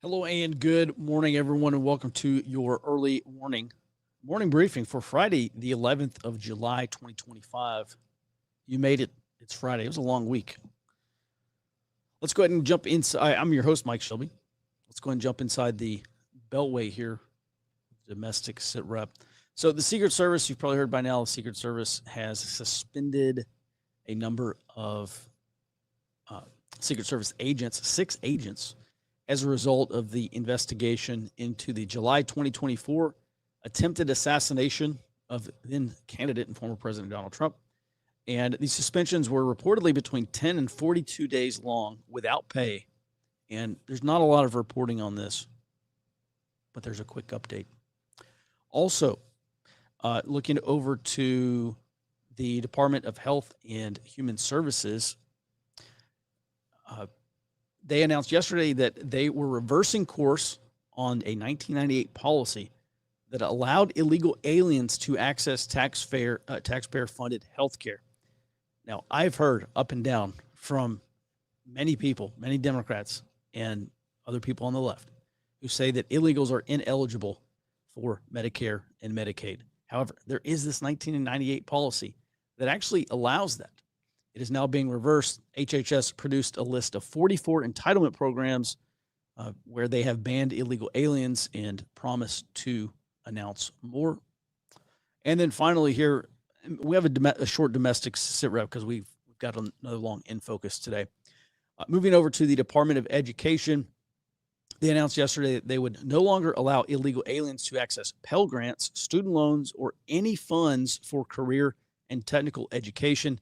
Hello and good morning, everyone, and welcome to your early morning briefing for Friday, the 11th of July, 2025. You made it. It's Friday. It was a long week. Let's go ahead and jump inside. I'm your host, Mike Shelby. Let's go ahead and jump inside the Beltway here, domestic sit rep. So, the Secret Service, you've probably heard by now, the Secret Service has suspended a number of uh, Secret Service agents, 6 agents, as a result of the investigation into the July 2024 attempted assassination of then candidate and former President Donald Trump. And these suspensions were reportedly between 10 and 42 days long without pay. And there's not a lot of reporting on this, but there's a quick update. Also, looking over to the Department of Health and Human Services, they announced yesterday that they were reversing course on a 1998 policy that allowed illegal aliens to access taxpayer-funded health care. Now, I've heard up and down from many people, many Democrats and other people on the left, who say that illegals are ineligible for Medicare and Medicaid. However, there is this 1998 policy that actually allows that. It is now being reversed. HHS produced a list of 44 entitlement programs where they have banned illegal aliens and promised to announce more. And then finally here, we have a short domestic sit rep because we've got another long in focus today. Moving over to the Department of Education, they announced yesterday that they would no longer allow illegal aliens to access Pell Grants, student loans, or any funds for career and technical education.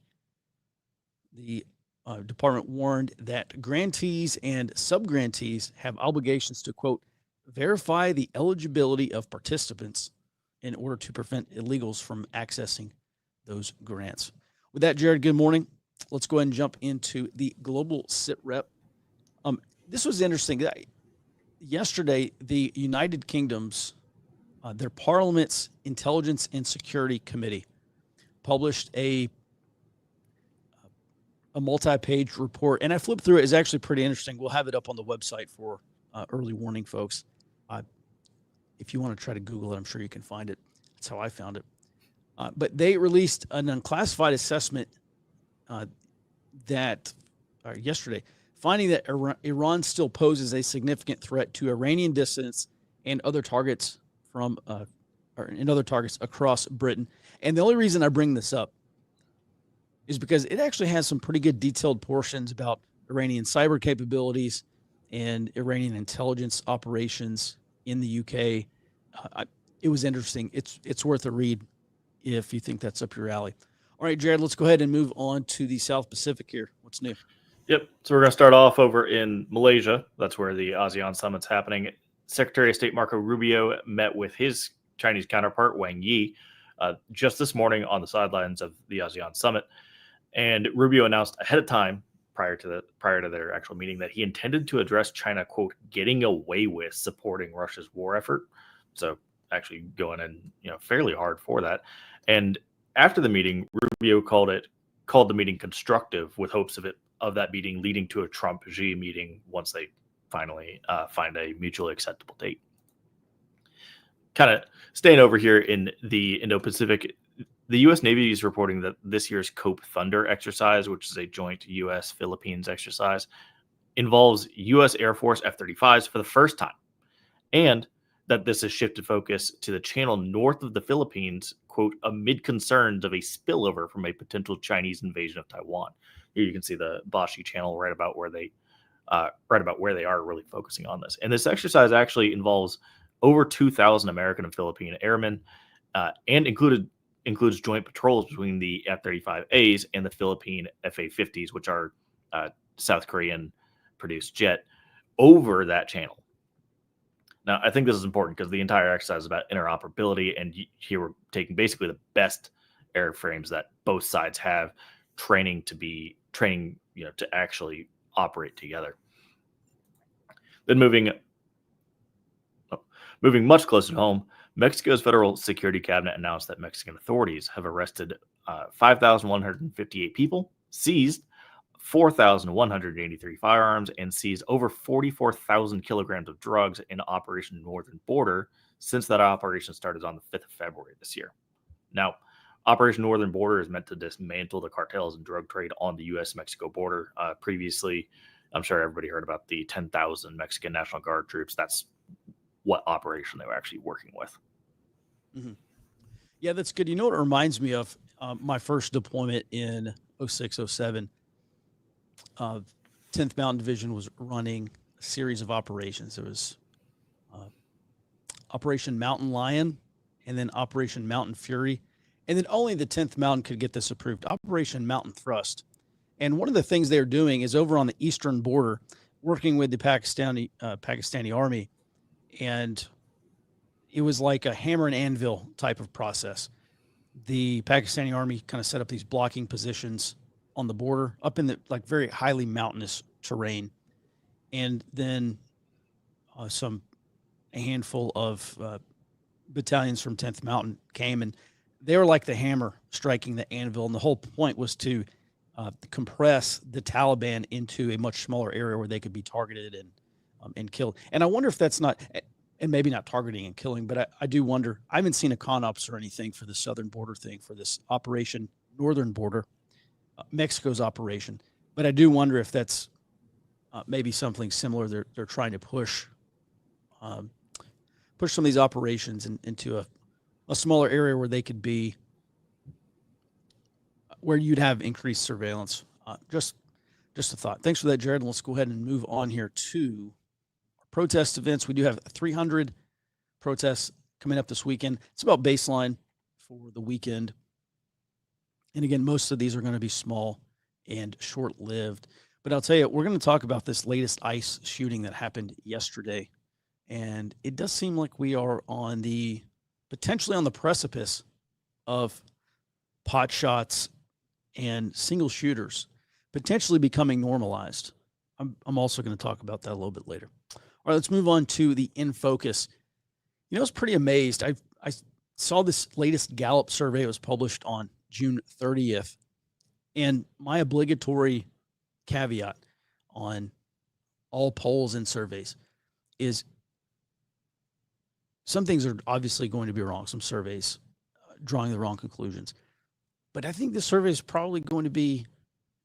The department warned that grantees and subgrantees have obligations to, quote, verify the eligibility of participants in order to prevent illegals from accessing those grants. With that, Jared, good morning. Let's go ahead and jump into the global sit rep. This was interesting. Yesterday, the United Kingdom's, their Parliament's Intelligence and Security Committee published a multi-page report, and I flipped through it. It's actually pretty interesting. We'll have it up on the website for early warning folks. If you want to try to Google it, I'm sure you can find it. That's how I found it. But they released an unclassified assessment yesterday, finding that Iran still poses a significant threat to Iranian dissidents and other targets across Britain. And the only reason I bring this up is because it actually has some pretty good detailed portions about Iranian cyber capabilities and Iranian intelligence operations in the UK. It was interesting. It's worth a read if you think that's up your alley. All right, Jared, let's go ahead and move on to the South Pacific here. What's new? Yep. So we're going to start off over in Malaysia. That's where the ASEAN summit's happening. Secretary of State Marco Rubio met with his Chinese counterpart, Wang Yi, just this morning on the sidelines of the ASEAN summit. And Rubio announced ahead of time, prior to their actual meeting, that he intended to address China, quote, getting away with supporting Russia's war effort. So actually going in, fairly hard for that. And after the meeting, Rubio called the meeting constructive, with hopes of that meeting leading to a Trump-Xi meeting once they finally find a mutually acceptable date. Kind of staying over here in the Indo-Pacific, the U.S. Navy is reporting that this year's Cope Thunder exercise, which is a joint U.S.-Philippines exercise, involves U.S. Air Force F-35s for the first time, and that this has shifted focus to the channel north of the Philippines, quote, amid concerns of a spillover from a potential Chinese invasion of Taiwan. Here you can see the Bashi Channel right about where they are really focusing on this. And this exercise actually involves over 2,000 American and Philippine airmen, and includes joint patrols between the F-35As and the Philippine FA-50s, which are South Korean-produced jet, over that channel. Now, I think this is important because the entire exercise is about interoperability, and here we're taking basically the best airframes that both sides have, training to actually operate together. Then moving much closer to home, Mexico's Federal Security Cabinet announced that Mexican authorities have arrested 5,158 people, seized 4,183 firearms and seized over 44,000 kilograms of drugs in Operation Northern Border since that operation started on the 5th of February this year. Now, Operation Northern Border is meant to dismantle the cartels and drug trade on the U.S.-Mexico border. Previously, I'm sure everybody heard about the 10,000 Mexican National Guard troops. That's what operation they were actually working with. Mm-hmm. Yeah, that's good. You know what it reminds me of? My first deployment in 06, 07. 10th Mountain Division was running a series of operations. There was Operation Mountain Lion and then Operation Mountain Fury. And then only the 10th Mountain could get this approved, Operation Mountain Thrust. And one of the things they're doing is over on the eastern border, working with the Pakistani army. And it was like a hammer and anvil type of process. The Pakistani army kind of set up these blocking positions on the border up in the like very highly mountainous terrain. And then a handful of battalions from 10th Mountain came, and they were like the hammer striking the anvil. And the whole point was to compress the Taliban into a much smaller area where they could be targeted and killed. And I wonder if that's not, and maybe not targeting and killing, but I do wonder. I haven't seen a CONOPS or anything for the southern border thing for this Operation Northern Border, Mexico's operation. But I do wonder if that's maybe something similar. They're trying to push some of these operations into a smaller area where they could be, where you'd have increased surveillance. Just a thought. Thanks for that, Jared. Let's go ahead and move on here to our protest events. We do have 300 protests coming up this weekend. It's about baseline for the weekend. And again, most of these are going to be small and short-lived. But I'll tell you, we're going to talk about this latest ICE shooting that happened yesterday. And it does seem like we are potentially on the precipice of pot shots and single shooters potentially becoming normalized. I'm also going to talk about that a little bit later. All right, let's move on to the In Focus. You know, I was pretty amazed. I saw this latest Gallup survey. It was published on June 30th. And my obligatory caveat on all polls and surveys is some things are obviously going to be wrong. Some surveys drawing the wrong conclusions. But I think this survey is probably going to be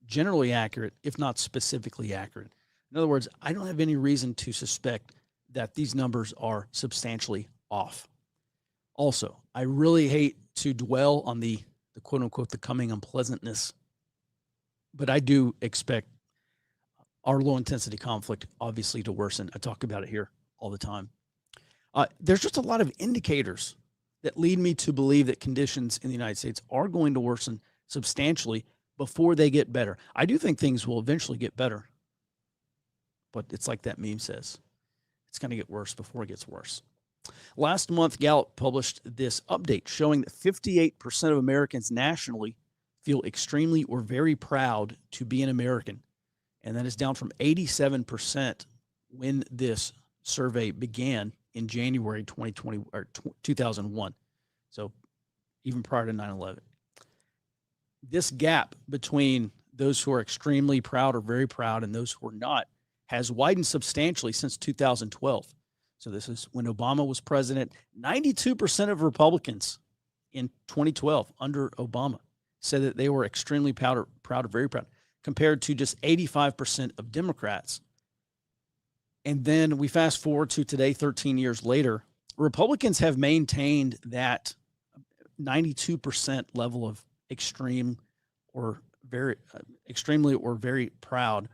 generally accurate, if not specifically accurate. In other words, I don't have any reason to suspect that these numbers are substantially off. Also, I really hate to dwell on the quote unquote, the coming unpleasantness, but I do expect our low intensity conflict obviously to worsen. I talk about it here all the time. There's just a lot of indicators that lead me to believe that conditions in the United States are going to worsen substantially before they get better. I do think things will eventually get better, but it's like that meme says, it's going to get worse before it gets worse. Last month, Gallup published this update showing that 58% of Americans nationally feel extremely or very proud to be an American. And that is down from 87% when this survey began in January 2020 or 2001. So even prior to 9/11. This gap between those who are extremely proud or very proud and those who are not has widened substantially since 2012. So this is when Obama was president. 92% of Republicans in 2012 under Obama said that they were extremely proud or very proud, compared to just 85% of Democrats. And then we fast forward to today, 13 years later, Republicans have maintained that 92% level of extreme or very extremely or very proud.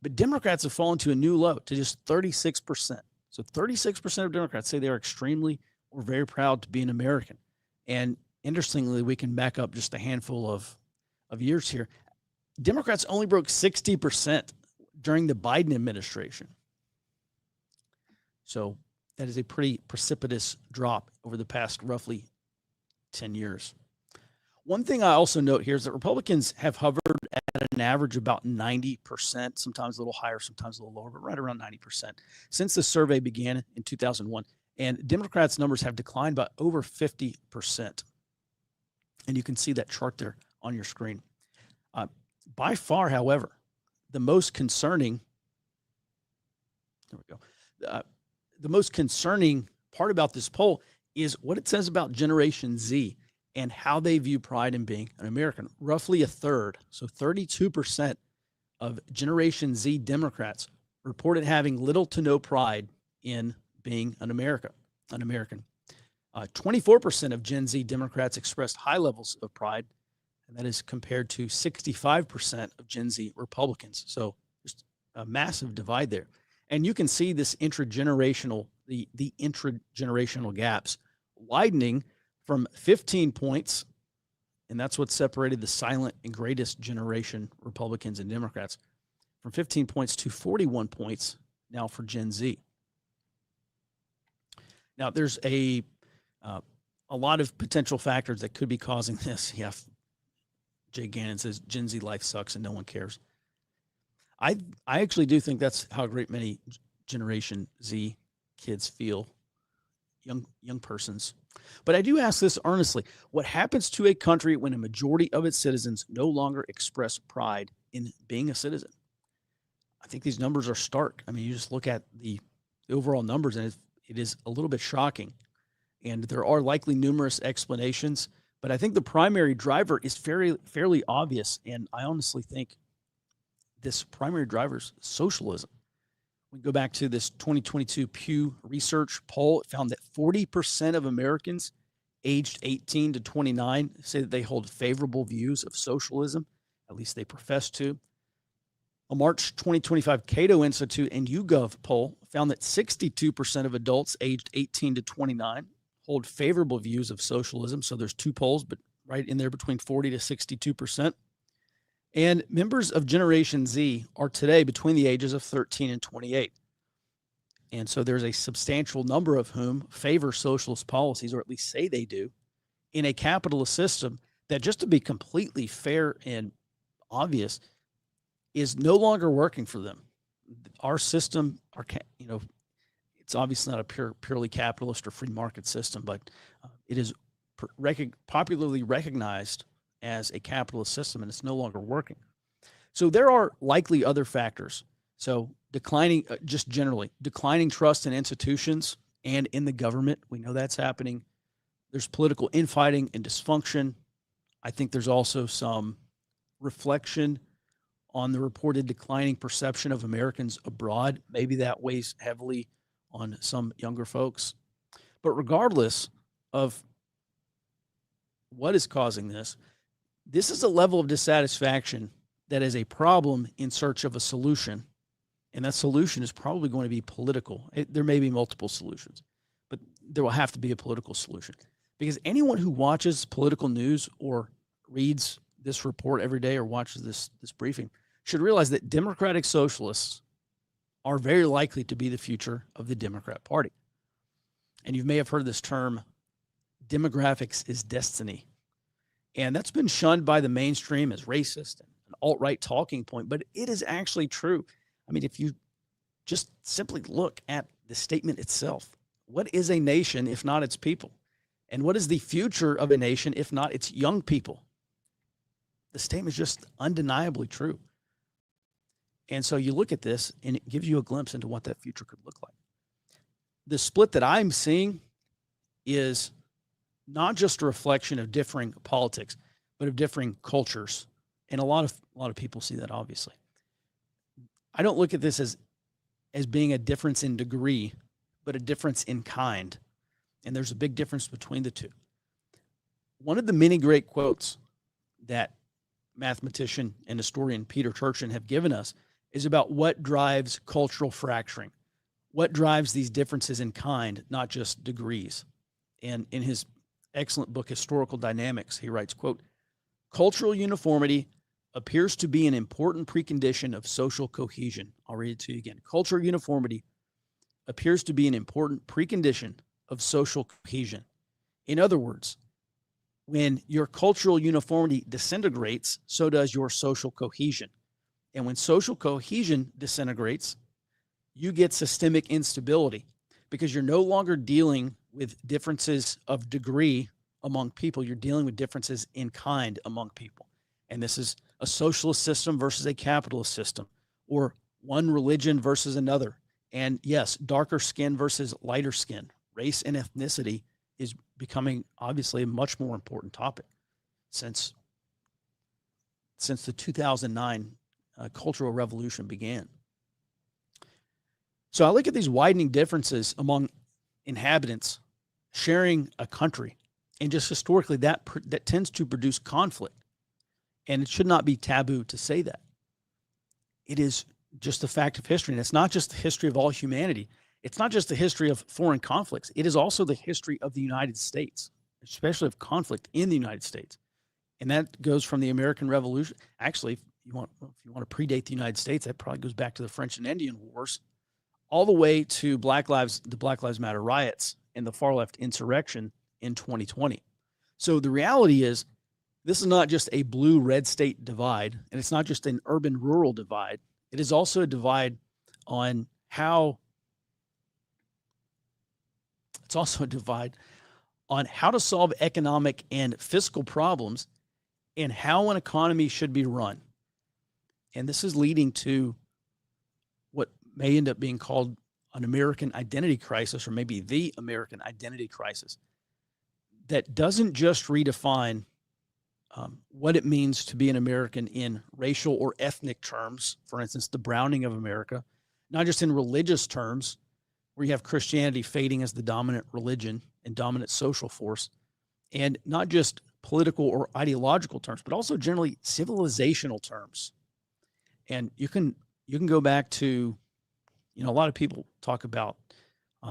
But Democrats have fallen to a new low to just 36%. So 36% of Democrats say they are extremely or very proud to be an American. And interestingly, we can back up just a handful of years here. Democrats only broke 60% during the Biden administration. So that is a pretty precipitous drop over the past roughly 10 years. One thing I also note here is that Republicans have hovered at an average about 90%, sometimes a little higher, sometimes a little lower, but right around 90% since the survey began in 2001. And Democrats' numbers have declined by over 50%. And you can see that chart there on your screen. By far, however, the most concerning, there we go. The most concerning part about this poll is what it says about Generation Z and how they view pride in being an American. Roughly a third, so 32% of Generation Z Democrats reported having little to no pride in being an American. 24% of Gen Z Democrats expressed high levels of pride, and that is compared to 65% of Gen Z Republicans. So there's a massive divide there. And you can see this intergenerational, the intergenerational gaps widening from 15 points, and that's what separated the silent and greatest generation Republicans and Democrats, from 15 points to 41 points now for Gen Z. Now, there's a lot of potential factors that could be causing this. Yeah, Jay Gannon says Gen Z life sucks and no one cares. I actually do think that's how a great many Generation Z kids feel, young persons. But I do ask this earnestly: what happens to a country when a majority of its citizens no longer express pride in being a citizen? I think these numbers are stark. I mean, you just look at the overall numbers, and it is a little bit shocking. And there are likely numerous explanations, but I think the primary driver is fairly obvious. And I honestly think this primary driver is socialism. We go back to this 2022 Pew Research poll. It found that 40% of Americans aged 18 to 29 say that they hold favorable views of socialism. At least they profess to. A March 2025 Cato Institute and YouGov poll found that 62% of adults aged 18 to 29 hold favorable views of socialism. So there's two polls, but right in there between 40 to 62%. And members of Generation Z are today between the ages of 13 and 28. And so there's a substantial number of whom favor socialist policies, or at least say they do, in a capitalist system that, just to be completely fair and obvious, is no longer working for them. Our system, it's obviously not a purely capitalist or free market system, but it is popularly recognized as a capitalist system, and it's no longer working. So there are likely other factors. So declining trust in institutions and in the government. We know that's happening. There's political infighting and dysfunction. I think there's also some reflection on the reported declining perception of Americans abroad. Maybe that weighs heavily on some younger folks. But regardless of what is causing this, this is a level of dissatisfaction that is a problem in search of a solution. And that solution is probably going to be political. There may be multiple solutions, but there will have to be a political solution. Because anyone who watches political news or reads this report every day or watches this briefing should realize that democratic socialists are very likely to be the future of the Democrat Party. And you may have heard this term, demographics is destiny. And that's been shunned by the mainstream as racist and an alt-right talking point, but it is actually true. I mean, if you just simply look at the statement itself, what is a nation if not its people? And what is the future of a nation if not its young people? The statement is just undeniably true. And so you look at this and it gives you a glimpse into what that future could look like. The split that I'm seeing is not just a reflection of differing politics, but of differing cultures. And a lot of people see that, obviously. I don't look at this as being a difference in degree, but a difference in kind. And there's a big difference between the two. One of the many great quotes that mathematician and historian Peter Turchin have given us is about what drives cultural fracturing, what drives these differences in kind, not just degrees. And in his excellent book, Historical Dynamics, he writes, quote, "Cultural uniformity appears to be an important precondition of social cohesion." I'll read it to you again. Cultural uniformity appears to be an important precondition of social cohesion. In other words, when your cultural uniformity disintegrates, so does your social cohesion. And when social cohesion disintegrates, you get systemic instability because you're no longer dealing with differences of degree among people. You're dealing with differences in kind among people. And this is a socialist system versus a capitalist system, or one religion versus another. And yes, darker skin versus lighter skin. Race and ethnicity is becoming obviously a much more important topic since the 2009 Cultural Revolution began. So I look at these widening differences among inhabitants sharing a country, and just historically that tends to produce conflict. And it should not be taboo to say that. It is just a fact of history. And it's not just the history of all humanity. It's not just the history of foreign conflicts. It is also the history of the United States, especially of conflict in the United States. And that goes from the American Revolution. Actually, if you want to predate the United States, that probably goes back to the French and Indian Wars, all the way to the Black Lives Matter riots and the far left insurrection in 2020. So the reality is, this is not just a blue-red state divide, and it's not just an urban-rural divide. It is also a divide on how to solve economic and fiscal problems and how an economy should be run. And this is leading to what may end up being called an American identity crisis, or maybe the American identity crisis, that doesn't just redefine what it means to be an American in racial or ethnic terms, for instance, the browning of America, not just in religious terms, where you have Christianity fading as the dominant religion and dominant social force, and not just political or ideological terms, but also generally civilizational terms. And you can go back to, a lot of people talk about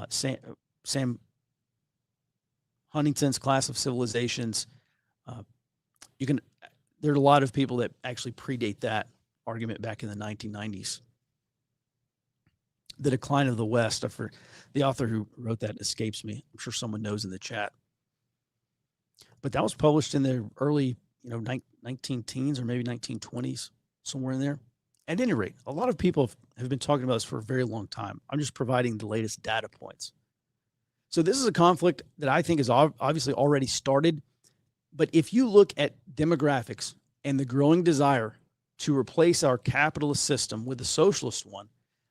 Sam Huntington's Class of Civilizations. There are a lot of people that actually predate that argument back in the 1990s. The Decline of the West. The author who wrote that escapes me. I'm sure someone knows in the chat. But that was published in the early, 19 teens or maybe 1920s, somewhere in there. At any rate, a lot of people have been talking about this for a very long time. I'm just providing the latest data points. So this is a conflict that I think is obviously already started. But if you look at demographics and the growing desire to replace our capitalist system with the socialist one,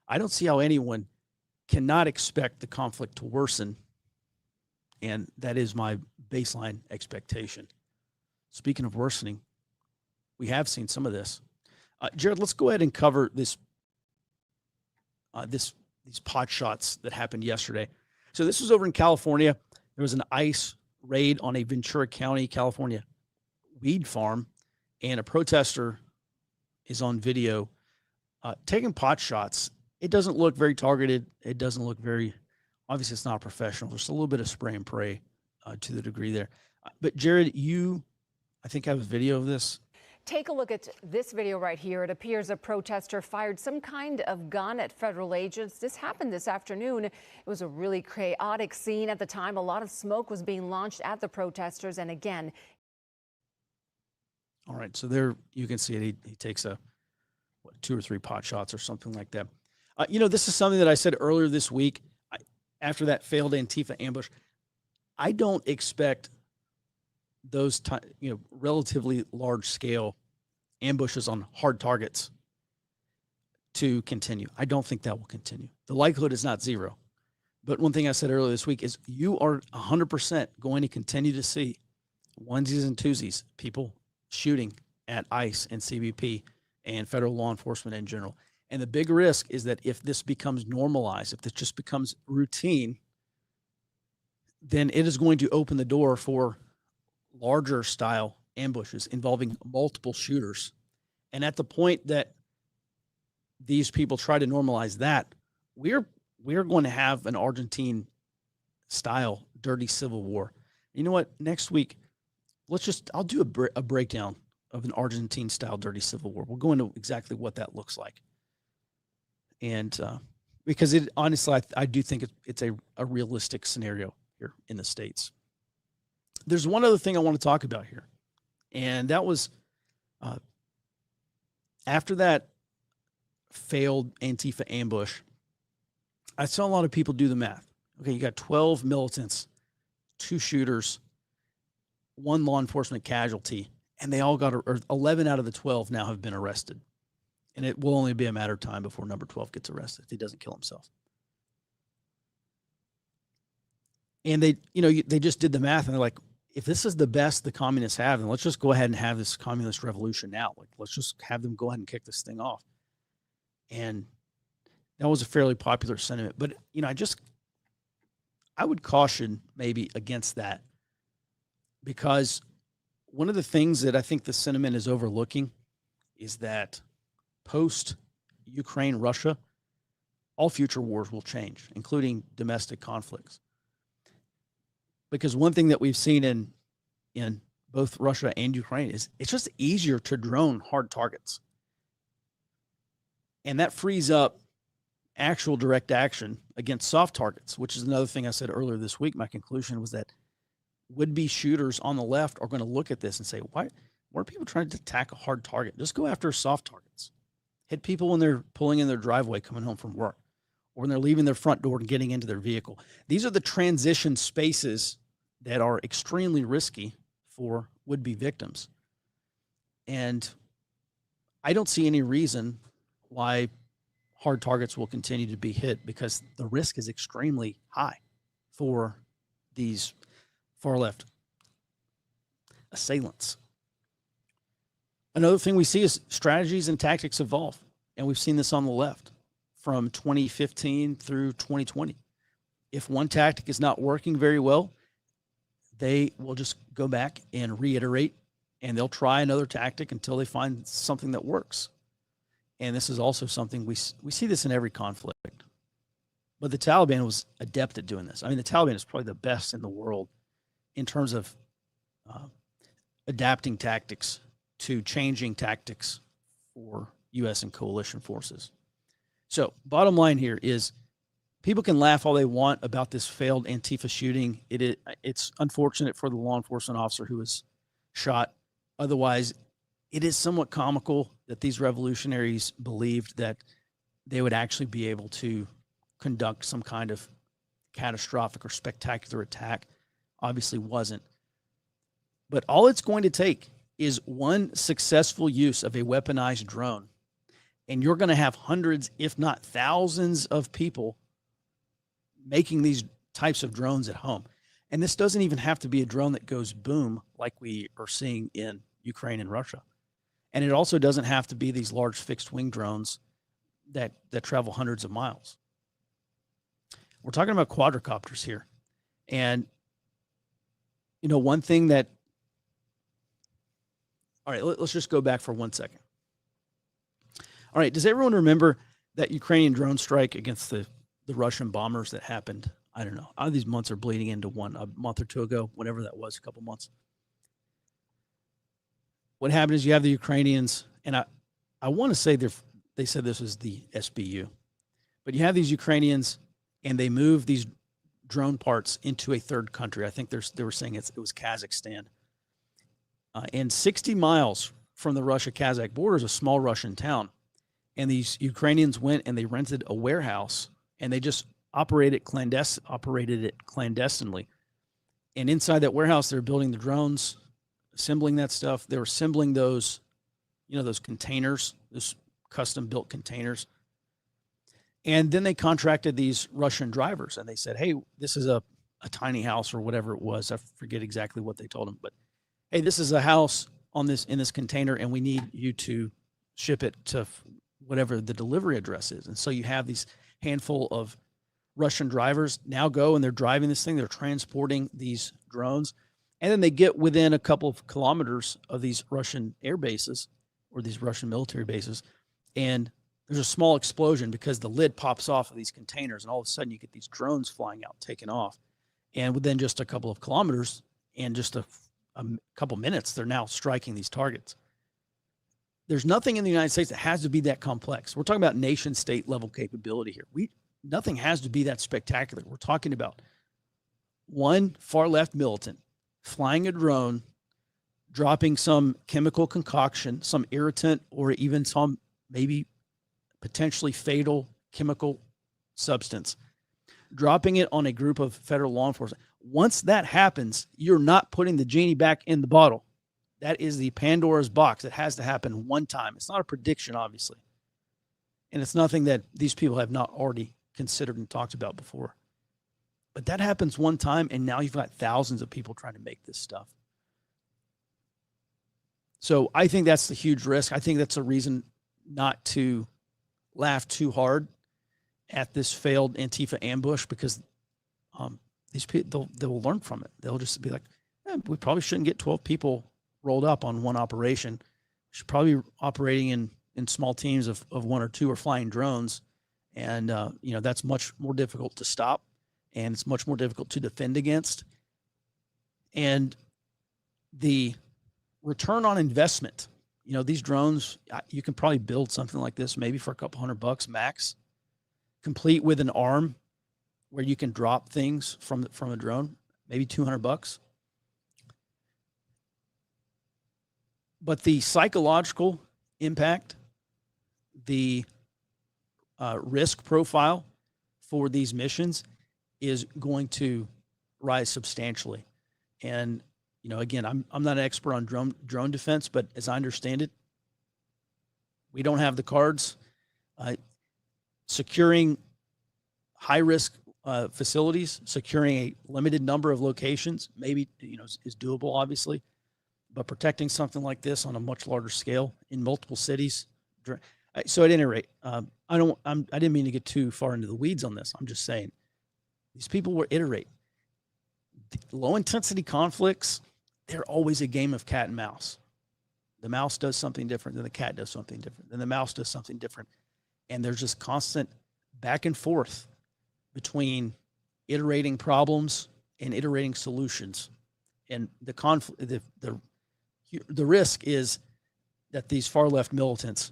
I don't see how anyone cannot expect the conflict to worsen. And that is my baseline expectation. Speaking of worsening, we have seen some of this. Jared, let's go ahead and cover these pot shots that happened yesterday. So this was over in California. There was an ICE raid on a Ventura County, California weed farm, and a protester is on video taking pot shots. It doesn't look very targeted. It doesn't look very, obviously it's not professional. There's a little bit of spray and pray to the degree there. But Jared, I think have a video of this. Take a look at this video right here. It appears a protester fired some kind of gun at federal agents. This happened this afternoon. It was a really chaotic scene at the time. A lot of smoke was being launched at the protesters. And again. All right. So there you can see it. He takes 2 or 3 pot shots or something like that. This is something that I said earlier this week after that failed Antifa ambush. I don't expect those relatively large scale ambushes on hard targets to continue. I don't think that will continue. The likelihood is not zero. But one thing I said earlier this week is you are 100% going to continue to see onesies and twosies, people shooting at ICE and CBP and federal law enforcement in general. And the big risk is that if this becomes normalized, if this just becomes routine, then it is going to open the door for larger style ambushes involving multiple shooters. And at the point that these people try to normalize that, we're going to have an Argentine style dirty civil war. You know what? Next week, I'll do a breakdown of an Argentine style dirty civil war. We'll go into exactly what that looks like. And because it honestly, I do think it's a realistic scenario here in the States. There's one other thing I want to talk about here. And that was after that failed Antifa ambush, I saw a lot of people do the math. Okay, you got 12 militants, 2 shooters, 1 law enforcement casualty, and they all got, or 11 out of the 12 now have been arrested. And it will only be a matter of time before number 12 gets arrested if he doesn't kill himself. And they just did the math, and they're like, if this is the best the communists have, then let's just go ahead and have this communist revolution now. Like, let's just have them go ahead and kick this thing off. And that was a fairly popular sentiment. But, I would caution maybe against that, because one of the things that I think the sentiment is overlooking is that post-Ukraine, Russia, all future wars will change, including domestic conflicts. Because one thing that we've seen in both Russia and Ukraine is it's just easier to drone hard targets. And that frees up actual direct action against soft targets, which is another thing I said earlier this week. My conclusion was that would-be shooters on the left are going to look at this and say, why are people trying to attack a hard target? Just go after soft targets. Hit people when they're pulling in their driveway coming home from work, or when they're leaving their front door and getting into their vehicle. These are the transition spaces that are extremely risky for would-be victims. And I don't see any reason why hard targets will continue to be hit, because the risk is extremely high for these far left assailants. Another thing we see is strategies and tactics evolve. And we've seen this on the left from 2015 through 2020. If one tactic is not working very well, they will just go back and reiterate, and they'll try another tactic until they find something that works. And this is also something we see this in every conflict. But the Taliban was adept at doing this. I mean, the Taliban is probably the best in the world in terms of adapting tactics to changing tactics for U.S. and coalition forces. So bottom line here is, people can laugh all they want about this failed Antifa shooting. It's unfortunate for the law enforcement officer who was shot. Otherwise, it is somewhat comical that these revolutionaries believed that they would actually be able to conduct some kind of catastrophic or spectacular attack. Obviously wasn't. But all it's going to take is one successful use of a weaponized drone, and you're going to have hundreds, if not thousands, of people making these types of drones at home. And this doesn't even have to be a drone that goes boom like we are seeing in Ukraine and Russia. And it also doesn't have to be these large fixed wing drones that travel hundreds of miles. We're talking about quadricopters here. And, one thing that, all right, let's just go back for 1 second. All right, does everyone remember that Ukrainian drone strike against the Russian bombers that happened? I don't know. These months are bleeding into a month or two ago, whatever that was, a couple months. What happened is you have the Ukrainians, and I want to say they said this was the SBU, but you have these Ukrainians, and they move these drone parts into a third country. I think they were saying it was Kazakhstan. And 60 miles from the Russia-Kazakh border is a small Russian town. And these Ukrainians went and they rented a warehouse, and they just operated it clandestinely. And inside that warehouse, they're building the drones, assembling that stuff. They were assembling those, those containers, those custom-built containers. And then they contracted these Russian drivers, and they said, hey, this is a tiny house or whatever it was. I forget exactly what they told them, but hey, this is a house in this container, and we need you to ship it to whatever the delivery address is. And so you have these handful of Russian drivers now go, and they're driving this thing. They're transporting these drones. And then they get within a couple of kilometers of these Russian air bases or these Russian military bases. And there's a small explosion because the lid pops off of these containers. And all of a sudden you get these drones flying out, taking off. And within just a couple of kilometers and just a couple minutes, they're now striking these targets. There's nothing in the United States that has to be that complex. We're talking about nation state level capability here. Nothing has to be that spectacular. We're talking about one far left militant flying a drone, dropping some chemical concoction, some irritant, or even some maybe potentially fatal chemical substance, dropping it on a group of federal law enforcement. Once that happens, you're not putting the genie back in the bottle. That is the Pandora's box. It has to happen one time. It's not a prediction, obviously. And it's nothing that these people have not already considered and talked about before. But that happens one time, and now you've got thousands of people trying to make this stuff. So I think that's the huge risk. I think that's a reason not to laugh too hard at this failed Antifa ambush, because these people, they'll learn from it. They'll just be like, we probably shouldn't get 12 people rolled up on one operation. We should probably be operating in small teams of one or two, or flying drones. And, that's much more difficult to stop, and it's much more difficult to defend against. And the return on investment, these drones, you can probably build something like this maybe for a couple $100 max, complete with an arm where you can drop things from a drone, maybe $200. But the psychological impact, the risk profile for these missions is going to rise substantially. And, again, I'm not an expert on drone defense, but as I understand it, we don't have the cards. Securing high-risk facilities, securing a limited number of locations, maybe, is doable, obviously. But protecting something like this on a much larger scale in multiple cities. So at any rate, I didn't mean to get too far into the weeds on this. I'm just saying these people will iterate. Low intensity conflicts, they're always a game of cat and mouse. The mouse does something different, then the cat does something different, then the mouse does something different. And there's just constant back and forth between iterating problems and iterating solutions. And the conflict, the risk is that these far left militants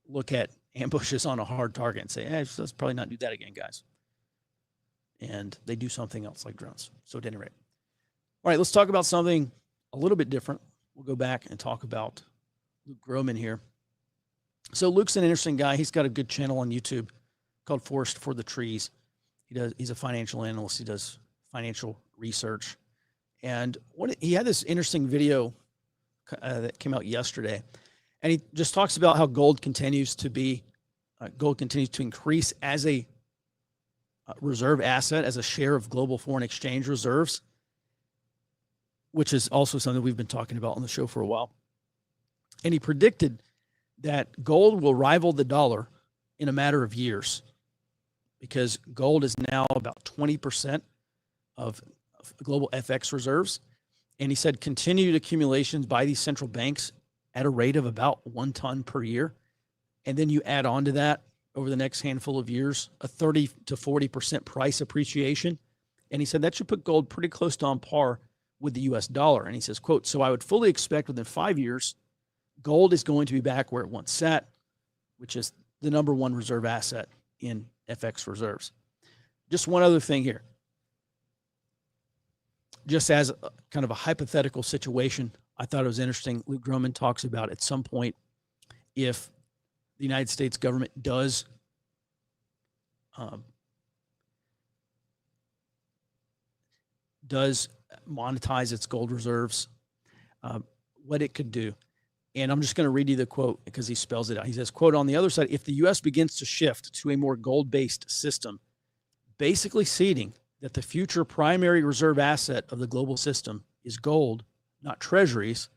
look at ambushes on a hard target and say, let's probably not do that again, guys. And they do something else like drones. So at any rate. All right, let's talk about something a little bit different. We'll go back and talk about Luke Groman here. So Luke's an interesting guy. He's got a good channel on YouTube called Forest for the Trees. He's a financial analyst. He does financial research. And he had this interesting video that came out yesterday. And he just talks about how gold continues to increase as a reserve asset, as a share of global foreign exchange reserves, which is also something we've been talking about on the show for a while. And he predicted that gold will rival the dollar in a matter of years, because gold is now about 20% of global FX reserves. And he said continued accumulations by these central banks at a rate of about 1 ton per year. And then you add on to that over the next handful of years, a 30 to 40% price appreciation. And he said that should put gold pretty close to on par with the US dollar. And he says, quote, so I would fully expect within 5 years, gold is going to be back where it once sat, which is the number one reserve asset in FX reserves. Just one other thing here. Just as kind of a hypothetical situation, I thought it was interesting. Luke Groman talks about at some point, if the United States government does monetize its gold reserves, what it could do. And I'm just going to read you the quote because he spells it out. He says, quote, on the other side, if the U.S. begins to shift to a more gold-based system, basically ceding that the future primary reserve asset of the global system is gold, not treasuries,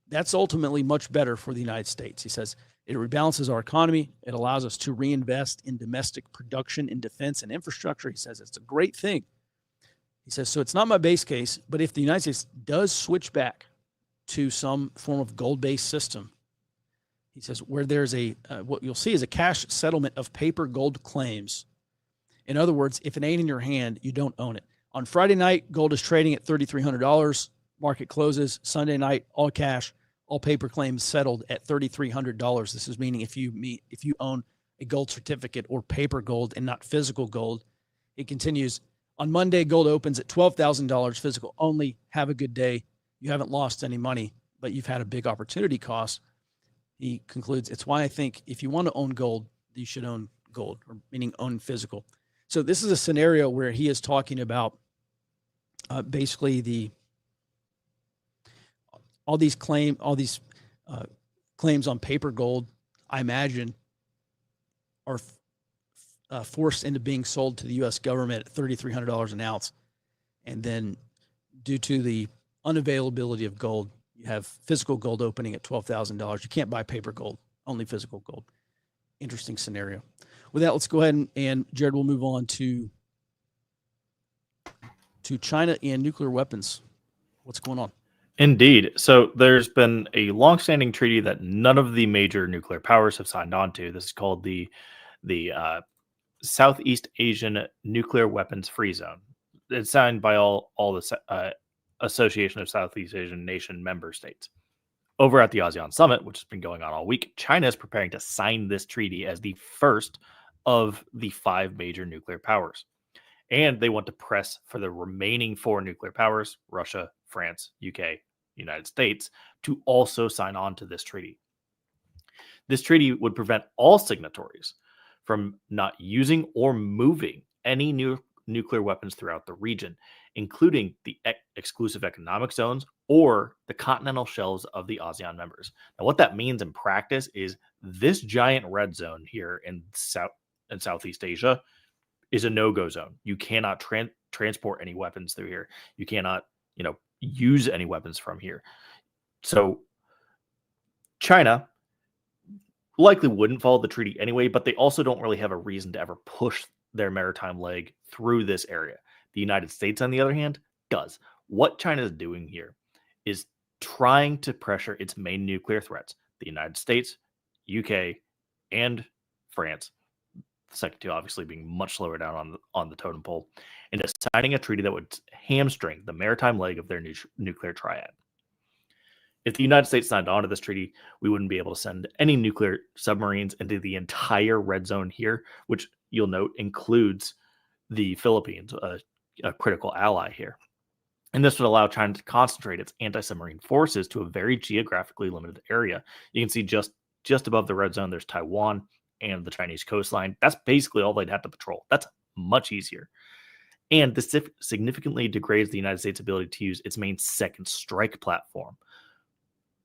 that's ultimately much better for the United States. He says, it rebalances our economy. It allows us to reinvest in domestic production, in defense and infrastructure. He says it's a great thing. He says, so it's not my base case, but if the United States does switch back to some form of gold-based system, he says, where there's what you'll see is a cash settlement of paper gold claims. In other words, if it ain't in your hand, you don't own it. On Friday night, gold is trading at $3,300. Market closes. Sunday night, all cash, all paper claims settled at $3,300. This is meaning if you own a gold certificate or paper gold and not physical gold. It continues. On Monday, gold opens at $12,000 physical only. Have a good day. You haven't lost any money, but you've had a big opportunity cost. He concludes, it's why I think if you want to own gold, you should own gold, or meaning own physical. So this is a scenario where he is talking about basically all these claims on paper gold. I imagine are forced into being sold to the U.S. government at $3,300 an ounce. And then due to the unavailability of gold, you have physical gold opening at $12,000. You can't buy paper gold, only physical gold. Interesting scenario. With that, let's go ahead and Jared, we'll move on to China and nuclear weapons. What's going on? Indeed. So there's been a longstanding treaty that none of the major nuclear powers have signed on to. This is called the Southeast Asian Nuclear Weapons Free Zone. It's signed by all the Association of Southeast Asian Nation member states. Over at the ASEAN Summit, which has been going on all week, China is preparing to sign this treaty as the first of the 5 major nuclear powers. And they want to press for the remaining 4 nuclear powers, Russia, France, UK, United States, to also sign on to this treaty. This treaty would prevent all signatories from not using or moving any nuclear weapons throughout the region, including the exclusive economic zones or the continental shelves of the ASEAN members. Now, what that means in practice is this giant red zone here in Southeast Asia is a no-go zone. You cannot transport any weapons through here. You cannot, use any weapons from here. So China likely wouldn't follow the treaty anyway, but they also don't really have a reason to ever push their maritime leg through this area. The United States, on the other hand, does. What China is doing here is trying to pressure its main nuclear threats, the United States, UK, and France, the second two obviously being much slower down on the totem pole, into signing a treaty that would hamstring the maritime leg of their nuclear triad. If the United States signed on to this treaty, we wouldn't be able to send any nuclear submarines into the entire red zone here, which you'll note includes the Philippines, a critical ally here. And this would allow China to concentrate its anti-submarine forces to a very geographically limited area. You can see just above the red zone, there's Taiwan and the Chinese coastline. That's basically all they'd have to patrol. That's much easier. And this significantly degrades the United States' ability to use its main second strike platform.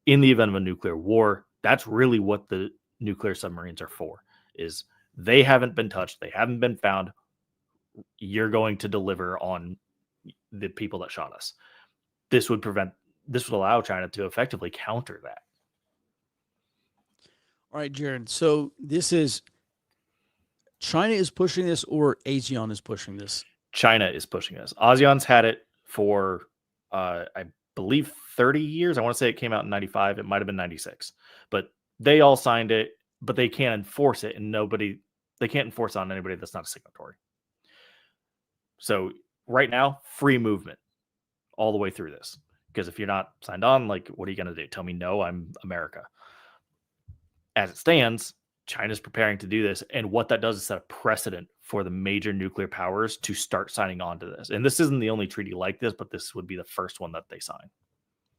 In the event of a nuclear war, that's really what the nuclear submarines are for, is they haven't been touched, they haven't been found. You're going to deliver on the people that shot us. This would allow China to effectively counter that. All right, Jared. So this is China is pushing this, or ASEAN is pushing this? China is pushing this. ASEAN's had it for, I believe, 30 years. I want to say it came out in 95. It might have been 96. But they all signed it, but they can't enforce it, and they can't enforce it on anybody that's not a signatory. So right now, free movement all the way through this. Because if you're not signed on, what are you going to do? Tell me no, I'm America. As it stands, China's preparing to do this. And what that does is set a precedent for the major nuclear powers to start signing on to this. And this isn't the only treaty like this, but this would be the first one that they sign.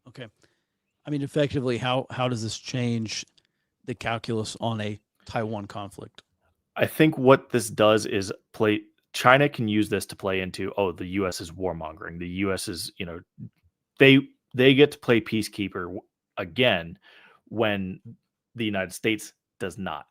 Okay. I mean, effectively, how does this change the calculus on a Taiwan conflict? I think what this does is China can use this to play into, the U.S. is warmongering. The U.S. is, they get to play peacekeeper again when the United States does not.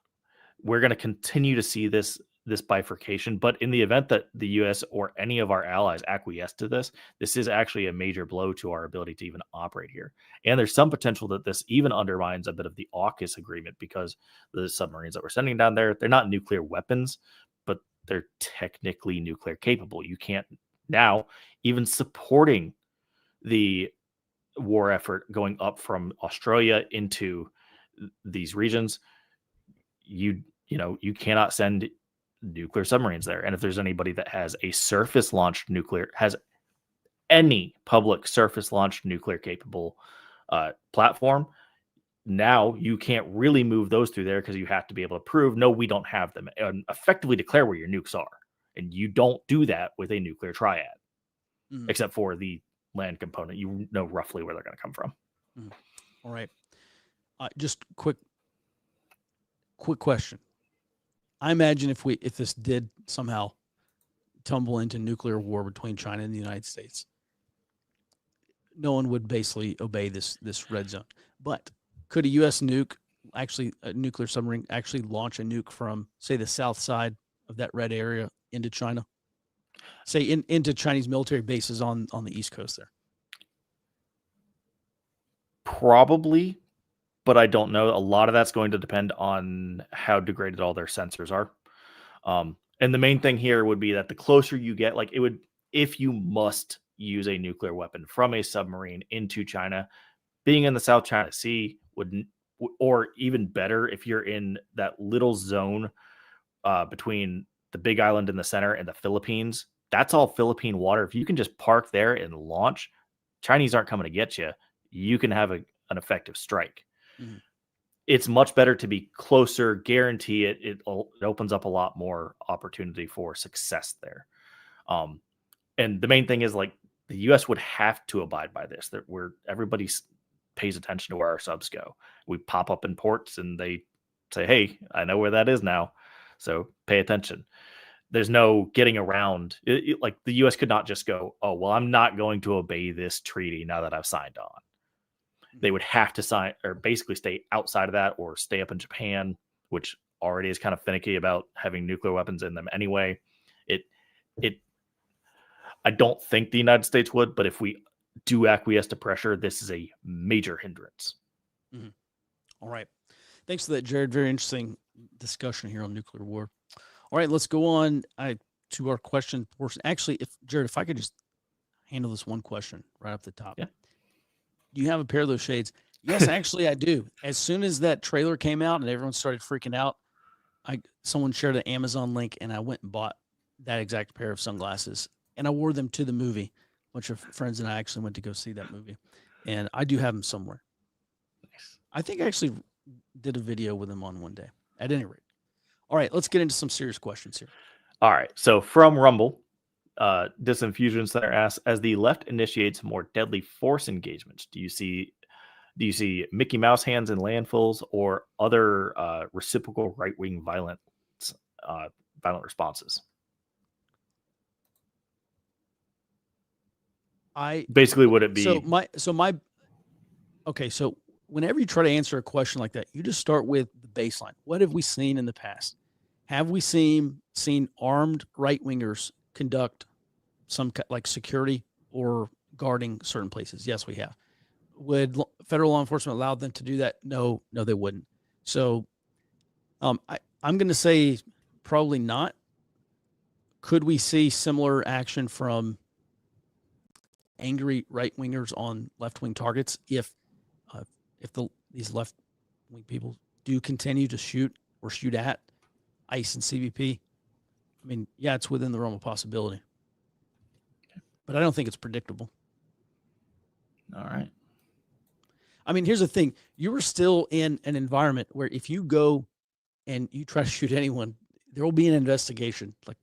We're going to continue to see this bifurcation, but in the event that the U.S. or any of our allies acquiesce to this is actually a major blow to our ability to even operate here. And there's some potential that this even undermines a bit of the AUKUS agreement, because the submarines that we're sending down there, they're not nuclear weapons, but they're technically nuclear capable. You can't now, even supporting the war effort going up from Australia into these regions, you cannot send nuclear submarines there. And if there's anybody that has any public surface launched nuclear capable platform, now you can't really move those through there, because you have to be able to prove, no, we don't have them, and effectively declare where your nukes are. And you don't do that with a nuclear triad, except for the land component. You know roughly where they're going to come from. All right. Just quick question. I imagine if this did somehow tumble into nuclear war between China and the United States, no one would basically obey this red zone. But could a U.S. nuke actually a nuclear submarine actually launch a nuke from, say, the south side of that red area into China, say into Chinese military bases on the East Coast there? Probably, but I don't know. A lot of that's going to depend on how degraded all their sensors are. And the main thing here would be that the closer you get, like it would, if you must use a nuclear weapon from a submarine into China, being in the South China Sea would, or even better, if you're in that little zone between the Big Island in the center and the Philippines, that's all Philippine water. If you can just park there and launch, Chinese aren't coming to get you. You can have an effective strike. Mhm. It's much better to be closer, guarantee it. It opens up a lot more opportunity for success there. And the main thing is like the U.S. would have to abide by this. That where everybody pays attention to where our subs go. We pop up in ports and they say, "Hey, I know where that is now, so pay attention." There's no getting around. Like the U.S. could not just go, "Oh, well, I'm not going to obey this treaty now that I've signed on." They would have to sign or basically stay outside of that or stay up in Japan, which already is kind of finicky about having nuclear weapons in them anyway. It I don't think the United States would, but if we do acquiesce to pressure, this is a major hindrance. Mhm. All right. Thanks for that, Jared. Very interesting discussion here on nuclear war. All right, let's go on to our question portion. Actually, if I could just handle this one question right up the top. Yeah. Do you have a pair of those shades? Yes, actually, I do. As soon as that trailer came out and everyone started freaking out, someone shared an Amazon link and I went and bought that exact pair of sunglasses and I wore them to the movie. A bunch of friends and I actually went to go see that movie, and I do have them somewhere. Nice. I think I actually did a video with them on one day. At any rate, all right, let's get into some serious questions here. All right. So from Rumble, Disinfusion Center asks, as the left initiates more deadly force engagements, do you see Mickey Mouse hands in landfills or other reciprocal right-wing violent responses? Basically, would it be so whenever you try to answer a question like that, you just start with the baseline. What have we seen in the past? Have we seen armed right-wingers conduct some like security or guarding certain places? Yes, we have. Would federal law enforcement allow them to do that? No, they wouldn't. So I'm going to say probably not. Could we see similar action from angry right-wingers on left-wing targets if these left-wing people do continue to shoot at ICE and CBP? I mean, yeah, it's within the realm of possibility, but I don't think it's predictable. All right. I mean, here's the thing. You were still in an environment where if you go and you try to shoot anyone, there will be an investigation. Like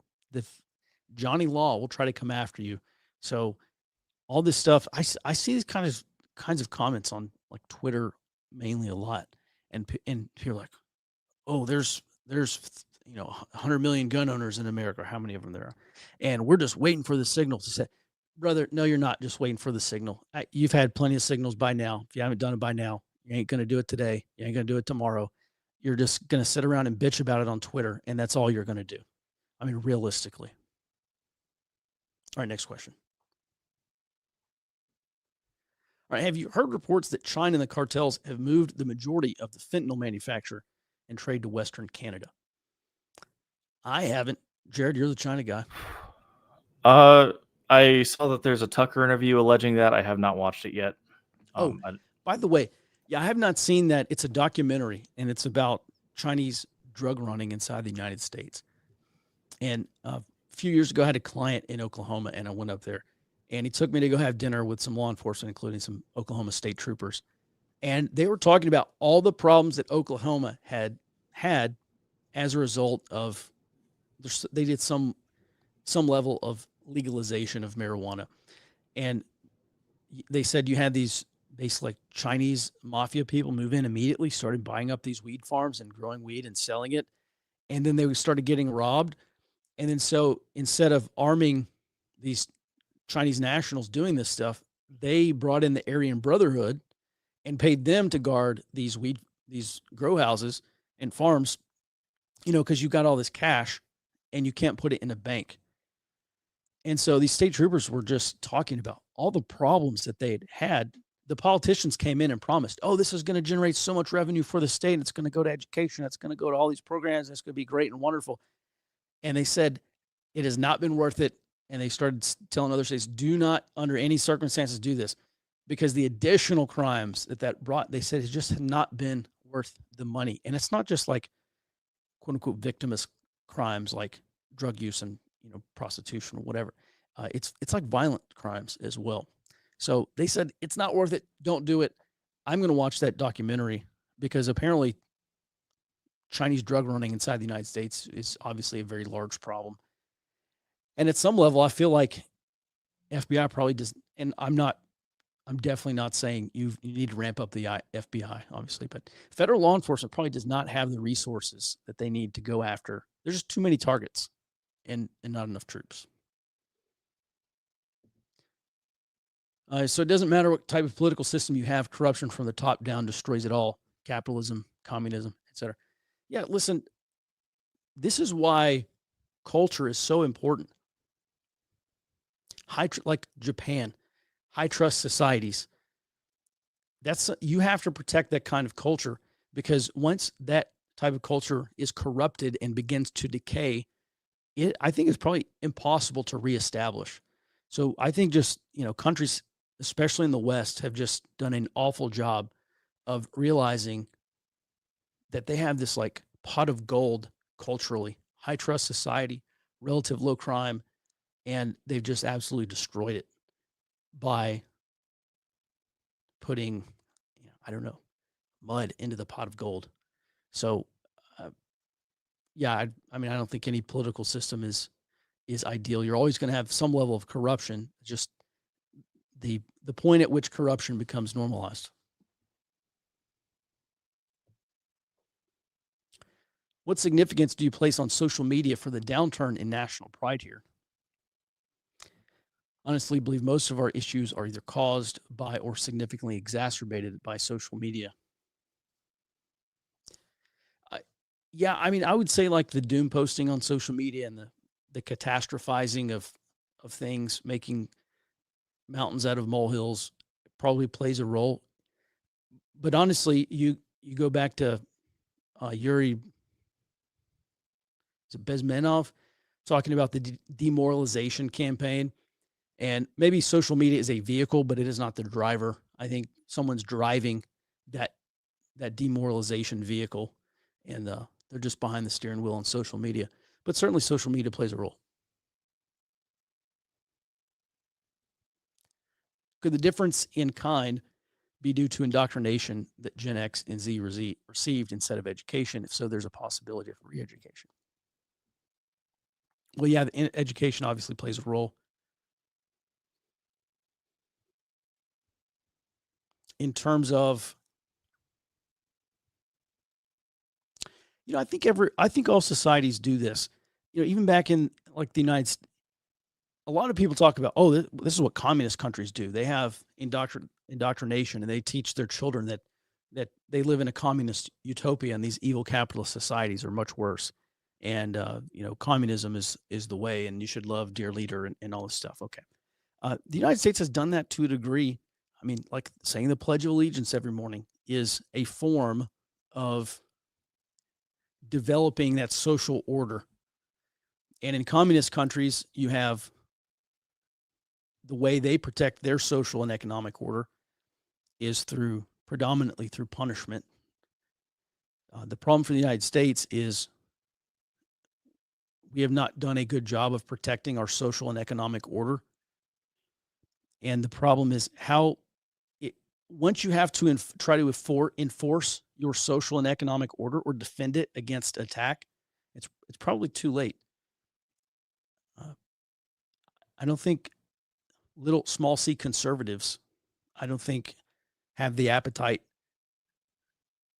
Johnny Law will try to come after you. So all this stuff, I see these kinds of comments on like Twitter mainly a lot. And you're like, oh, there's 100 million gun owners in America, or how many of them there are. And we're just waiting for the signal to say, brother, no, you're not just waiting for the signal. You've had plenty of signals by now. If you haven't done it by now, you ain't going to do it today. You ain't going to do it tomorrow. You're just going to sit around and bitch about it on Twitter, and that's all you're going to do. I mean, realistically. All right, next question. All right, have you heard reports that China and the cartels have moved the majority of the fentanyl manufacture and trade to Western Canada? I haven't. Jared, you're the China guy. I saw that there's a Tucker interview alleging that. I have not watched it yet. By the way, yeah, I have not seen that. It's a documentary, and it's about Chinese drug running inside the United States. And a few years ago, I had a client in Oklahoma, and I went up there, and he took me to go have dinner with some law enforcement, including some Oklahoma State troopers. And they were talking about all the problems that Oklahoma had as a result of they did some level of legalization of marijuana. And they said you had these basically like Chinese mafia people move in immediately, started buying up these weed farms and growing weed and selling it. And then they started getting robbed. And then so instead of arming these Chinese nationals doing this stuff, they brought in the Aryan Brotherhood and paid them to guard these weed these grow houses and farms, because you got all this cash and you can't put it in a bank. And so these state troopers were just talking about all the problems that they had. The politicians came in and promised, oh, this is going to generate so much revenue for the state. It's going to go to education. It's going to go to all these programs. It's going to be great and wonderful. And they said, it has not been worth it. And they started telling other states, do not under any circumstances do this, because the additional crimes that brought, they said, it just had not been worth the money. And it's not just like quote unquote victimless crimes like drug use and prostitution or whatever. It's like violent crimes as well. So they said it's not worth it. Don't do it. I'm going to watch that documentary because apparently Chinese drug running inside the United States is obviously a very large problem. And at some level, I feel like FBI probably does. And I'm definitely not saying you need to ramp up the FBI, obviously, but federal law enforcement probably does not have the resources that they need to go after. There's just too many targets and not enough troops. So it doesn't matter what type of political system you have, corruption from the top down destroys it all. Capitalism, communism, etc. Yeah, listen, this is why culture is so important. Like Japan, high trust societies. You have to protect that kind of culture, because once that type of culture is corrupted and begins to decay, I think it's probably impossible to reestablish. So I think just, countries, especially in the West, have just done an awful job of realizing that they have this like pot of gold culturally, high trust society, relative low crime, and they've just absolutely destroyed it by putting, mud into the pot of gold. So, I don't think any political system is ideal. You're always going to have some level of corruption. Just the point at which corruption becomes normalized. What significance do you place on social media for the downturn in national pride here? Honestly, believe most of our issues are either caused by or significantly exacerbated by social media. I would say like the doom posting on social media and the catastrophizing of things, making mountains out of molehills, probably plays a role. But honestly, you go back to Yuri Bezmenov talking about the demoralization campaign, and maybe social media is a vehicle, but it is not the driver. I think someone's driving that demoralization vehicle, and they're just behind the steering wheel on social media. But certainly social media plays a role. Could the difference in kind be due to indoctrination that Gen X and Z received instead of education? If so, there's a possibility of re-education. Well, yeah, education obviously plays a role. In terms of, I think all societies do this. Even back in like the United States, a lot of people talk about, this is what communist countries do. They have indoctrination, and they teach their children that they live in a communist utopia, and these evil capitalist societies are much worse. And communism is the way, and you should love dear leader and all this stuff. Okay, the United States has done that to a degree. I mean, like saying the Pledge of Allegiance every morning is a form of developing that social order. And in communist countries, you have the way they protect their social and economic order is predominantly through punishment. The problem for the United States is we have not done a good job of protecting our social and economic order. And the problem is once you have to try to enforce your social and economic order or defend it against attack, it's probably too late. I don't think small c conservatives, I don't think have the appetite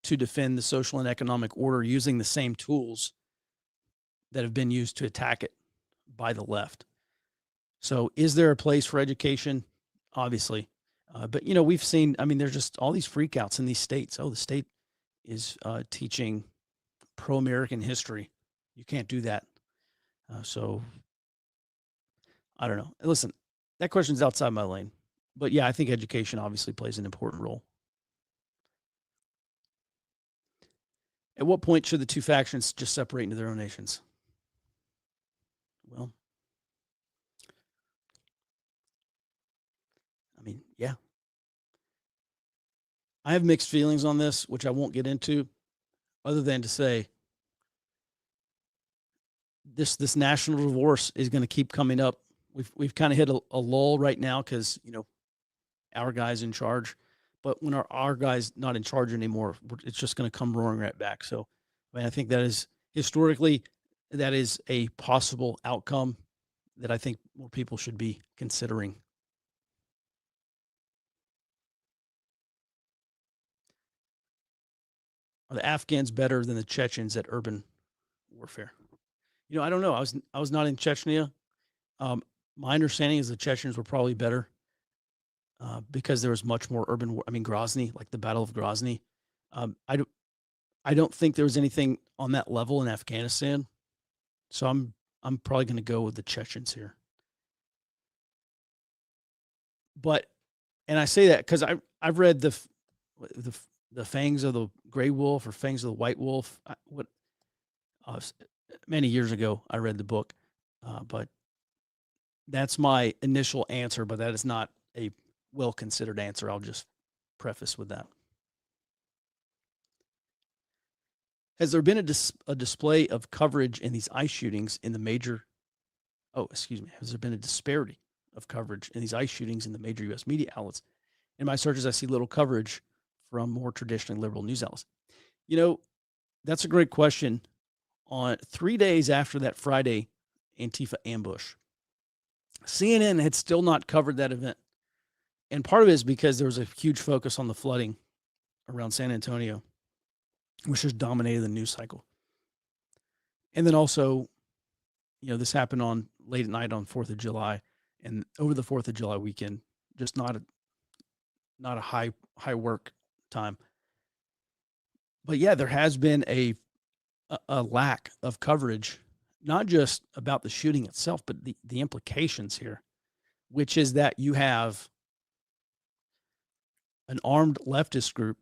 to defend the social and economic order using the same tools that have been used to attack it by the left. So is there a place for education? Obviously. But we've seen, there's just all these freakouts in these states. Oh, the state is teaching pro-American history. You can't do that. So I don't know. Listen, that question's outside my lane. But yeah, I think education obviously plays an important role. At what point should the two factions just separate into their own nations? Well, I mean, yeah. I have mixed feelings on this, which I won't get into, other than to say this national divorce is going to keep coming up. We've kind of hit a lull right now because, you know, our guy's in charge. But when our guy's not in charge anymore, it's just going to come roaring right back. So, I mean, I think that is historically, that is a possible outcome that I think more people should be considering. Are the Afghans better than the Chechens at urban warfare? You know, I don't know. I was not in Chechnya. My understanding is the Chechens were probably better because there was much more urban war. I mean, Grozny, like the Battle of Grozny. I don't think there was anything on that level in Afghanistan. So I'm probably going to go with the Chechens here. But, and I say that because I've read the Fangs of the Gray Wolf or Fangs of the White Wolf. Many years ago, I read the book, but that's my initial answer. But that is not a well-considered answer. I'll just preface with that. Has there been a display of coverage in these ICE shootings in the major? Oh, excuse me. Has there been a disparity of coverage in these ICE shootings in the major U.S. media outlets? In my searches, I see little coverage from more traditionally liberal news outlets. You know, that's a great question. On 3 days after that Friday Antifa ambush, CNN had still not covered that event. And part of it is because there was a huge focus on the flooding around San Antonio, which just dominated the news cycle. And then also, you know, this happened on late at night on 4th of July, and over the 4th of July weekend, just not a high work time. But yeah, there has been a lack of coverage, not just about the shooting itself, but the implications here, which is that you have an armed leftist group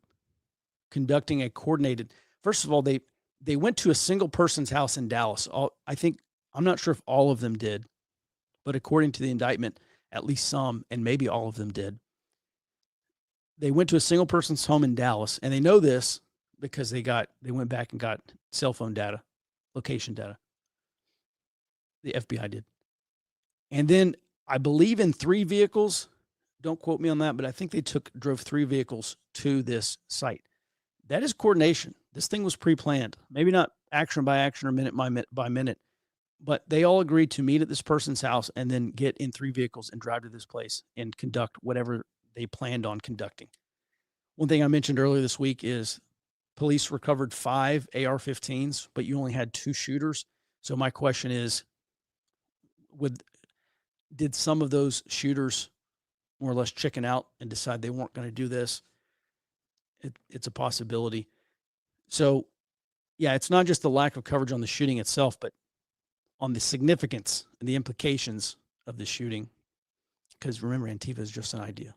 conducting a coordinated. First of all, they went to a single person's house in Dallas. I'm not sure if all of them did, but according to the indictment, at least some, and maybe all of them did. They went to a single person's home in Dallas, and they know this because they went back and got cell phone data, location data. The FBI did. And then I believe in 3 vehicles. Don't quote me on that, but I think they drove 3 vehicles to this site. That is coordination. This thing was pre-planned. Maybe not action by action or minute by minute, but they all agreed to meet at this person's house and then get in 3 vehicles and drive to this place and conduct whatever they planned on conducting. One thing I mentioned earlier this week is police recovered 5 AR-15s, but you only had 2 shooters. So my question is, did some of those shooters more or less chicken out and decide they weren't going to do this? It's a possibility. So, yeah, it's not just the lack of coverage on the shooting itself, but on the significance and the implications of the shooting. Because remember, Antifa is just an idea.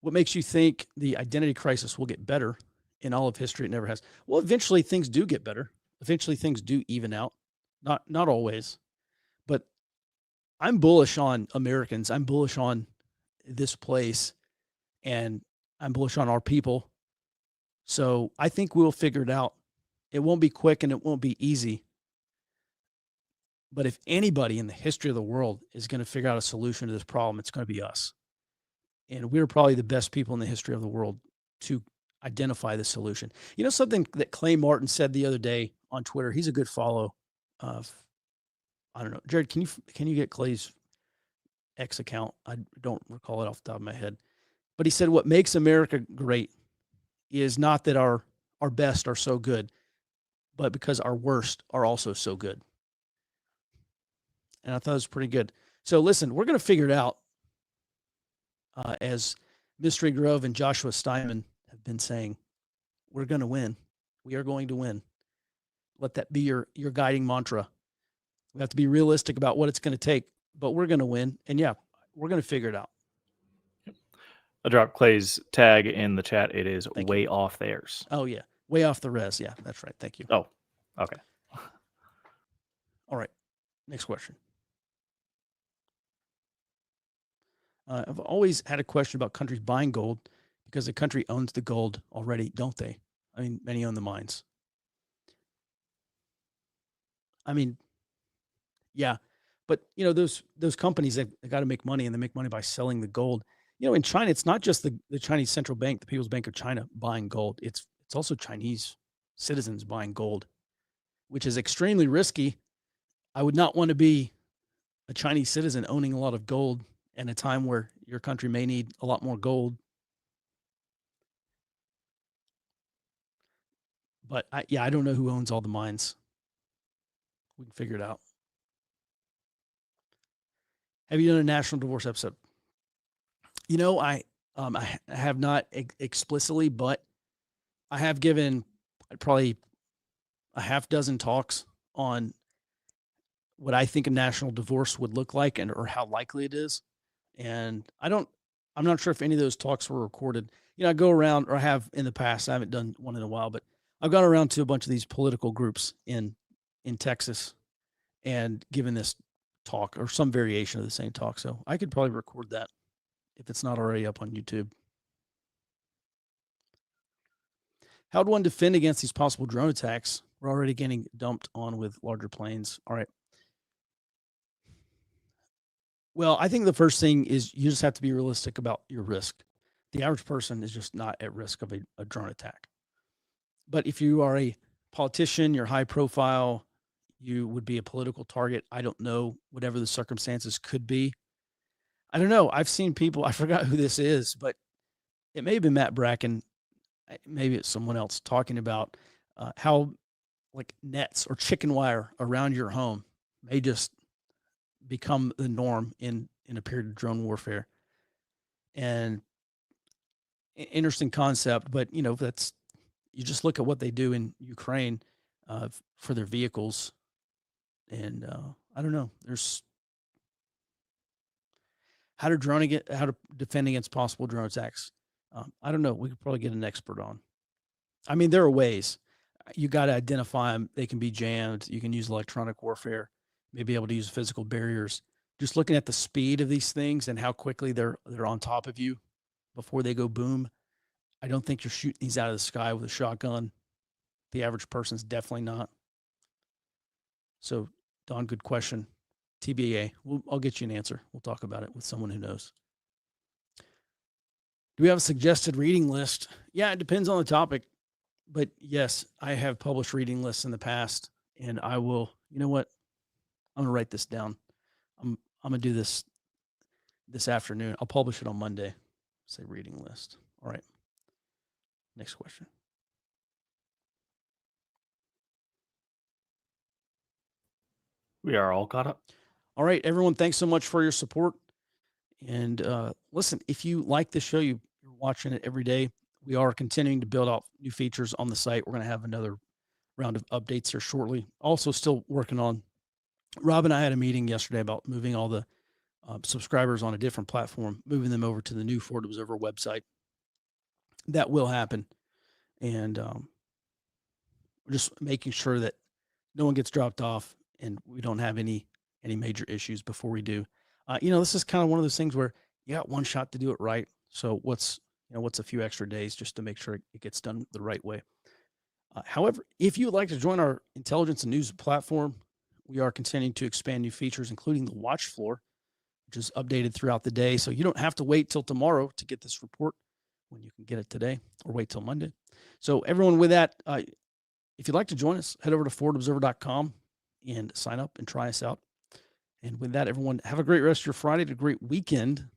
What makes you think the identity crisis will get better? In all of history, it never has. Well, eventually things do get better. Eventually things do even out. Not always. But I'm bullish on Americans. I'm bullish on this place, and I'm bullish on our people. So I think we'll figure it out. It won't be quick and it won't be easy. But if anybody in the history of the world is going to figure out a solution to this problem, it's going to be us. And we're probably the best people in the history of the world to identify the solution. You know, something that Clay Martin said the other day on Twitter, he's a good follow. I don't know. Jared, can you get Clay's X account? I don't recall it off the top of my head. But he said, what makes America great is not that our best are so good, but because our worst are also so good. And I thought it was pretty good. So listen, we're going to figure it out as Mystery Grove and Joshua Steinman have been saying, we're going to win. We are going to win. Let that be your guiding mantra. We have to be realistic about what it's going to take, but we're going to win. And yeah, we're going to figure it out. I dropped Clay's tag in the chat. It is Thank way you. off theirs. Oh, yeah. Way off the res. Yeah, that's right. Thank you. Oh, okay. All right. Next question. I've always had a question about countries buying gold because the country owns the gold already, don't they? I mean, many own the mines. I mean, yeah, but those companies, they got to make money, and they make money by selling the gold. In China, it's not just the Chinese central bank, the People's Bank of China, buying gold. It's also Chinese citizens buying gold, which is extremely risky. I would not want to be a Chinese citizen owning a lot of gold in a time where your country may need a lot more gold. But I don't know who owns all the mines. We can figure it out. Have you done a national divorce episode? I have not explicitly, but I have given probably a half dozen talks on what I think a national divorce would look like or how likely it is. And I'm not sure if any of those talks were recorded. I go around, or I have in the past. I haven't done one in a while, but I've gone around to a bunch of these political groups in Texas and given this talk or some variation of the same talk. So I could probably record that if it's not already up on YouTube. How would one defend against these possible drone attacks? We're already getting dumped on with larger planes. All right. Well, I think the first thing is you just have to be realistic about your risk. The average person is just not at risk of a drone attack. But if you are a politician, you're high profile, you would be a political target. I don't know, whatever the circumstances could be. I don't know. I've seen people, I forgot who this is, but it may have been Matt Bracken. Maybe it's someone else talking about how like nets or chicken wire around your home may just become the norm in a period of drone warfare. And interesting concept, but that's, you just look at what they do in Ukraine for their vehicles. And I don't know, there's how to defend against possible drone attacks. I don't know. We could probably get an expert on. I mean, there are ways. You got to identify them. They can be jammed. You can use electronic warfare, maybe able to use physical barriers. Just looking at the speed of these things and how quickly they're on top of you before they go boom. I don't think you're shooting these out of the sky with a shotgun. The average person's definitely not. So, Don, good question. TBA. I'll get you an answer. We'll talk about it with someone who knows. Do we have a suggested reading list? Yeah, it depends on the topic. But yes, I have published reading lists in the past, and I will, you know what? I'm going to write this down. I'm going to do this afternoon. I'll publish it on Monday. Say reading list. All right. Next question. We are all caught up. All right, everyone, thanks so much for your support. And listen, if you like the show, you're watching it every day. We are continuing to build out new features on the site. We're going to have another round of updates here shortly. Also still working on, Rob and I had a meeting yesterday about moving all the subscribers on a different platform, moving them over to the new Ford Observer website. That will happen. And we're just making sure that no one gets dropped off and we don't have any major issues before we do. This is kind of one of those things where you got one shot to do it right. So what's a few extra days just to make sure it gets done the right way. However, if you would like to join our intelligence and news platform, we are continuing to expand new features, including the watch floor, which is updated throughout the day. So you don't have to wait till tomorrow to get this report when you can get it today, or wait till Monday. So everyone, with that, if you'd like to join us, head over to FordObserver.com and sign up and try us out. And with that, everyone, have a great rest of your Friday, a great weekend.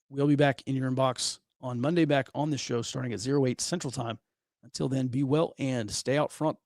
We'll be back in your inbox on Monday, back on the show starting at 08 Central Time. Until then, be well and stay out front.